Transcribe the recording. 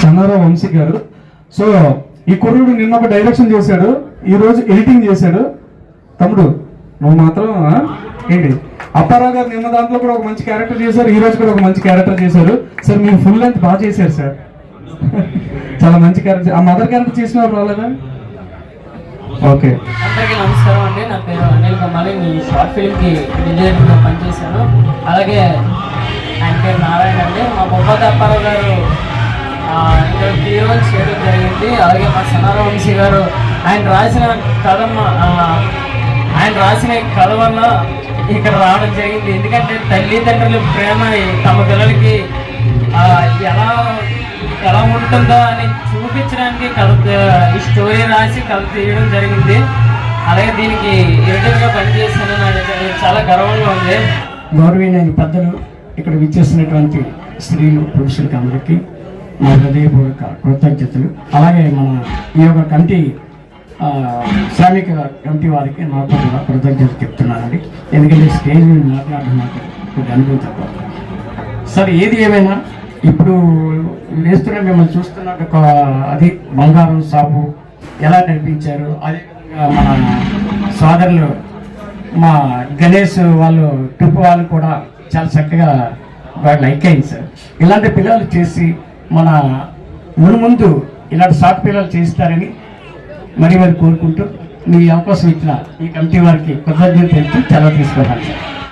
సన్నారావు వంశీ గారు. సో ఈ కుర్రుడు నిన్న ఒక డైరెక్షన్ చేశాడు, ఈ రోజు ఎడిటింగ్ చేశాడు. తమ్ముడు నువ్వు మాత్రం ఏంటి, అప్పారావు గారు నిన్న దాంట్లో కూడా ఒక మంచి క్యారెక్టర్ చేశారు, ఈ రోజు కూడా ఒక మంచి క్యారెక్టర్ చేశారు. సార్ మీరు ఫుల్ లెంత్ బాగా చేశారు సార్, చాలా మంచి క్యారెక్టర్. ఆ మదర్ క్యారెక్టర్ చేసిన వారు రాలేదా? ఓకే, అందరికీ నమస్కారం అండి. నా పేరు అనిల్ కుమారి. మీ షార్ట్ ఫిల్మ్కి డిజైనర్గా పనిచేశాను. అలాగే ఆయన పేరు నారాయణ అండి. మా బొబ్బత అప్పారావు గారు ఇక్కడ హీరోయిన్ చేయడం జరిగింది. అలాగే మా సన్నారావు వంశీ గారు ఆయన రాసిన కథ వల్ల ఇక్కడ రావడం జరిగింది. ఎందుకంటే తల్లిదండ్రుల ప్రేమ తమ పిల్లలకి ఎలా ఉంటుందో అని చూపించడానికి ఈ స్టోరీ రాసి కథ తీయడం జరిగింది. అలాగే దీనికి ఎడిటర్గా పనిచేస్తాను, నాకు చాలా గర్వంగా ఉంది. గౌరవనీయ పెద్దలు, ఇక్కడ విచ్చేసినటువంటి స్త్రీలు పురుషులకి అందరికీ మా హృదయపూర్వక కృతజ్ఞతలు. అలాగే మన ఈ యొక్క కమిటీ శ్రామిక కమిటీ వారికి నాకు కూడా కృతజ్ఞతలు చెప్తున్నానండి. ఎందుకంటే స్టేజ్ మీద మాట్లాడడం నాకు కొద్ది అనుభవం తప్ప. సరే, ఏది ఏమైనా ఇప్పుడు వేస్తున్న మిమ్మల్ని చూస్తున్న అది బంగారం సాపు ఎలా నడిపించారు. అదేవిధంగా మన సోదరులు మా గణేష్ వాళ్ళు ట్రిప్ వాళ్ళు కూడా చాలా చక్కగా వాళ్ళు లైక్ అయింది సార్. ఇలాంటి పిల్లలు చేసి మన ముందు ఇలాంటి షార్ట్ పిల్లలు చేస్తారని మరి కోరుకుంటూ మీ అవకాశం ఇచ్చిన ఈ కమిటీ వారికి కృతజ్ఞతలు తెలుపుతూ సెలవు తీసుకుంటాను సార్.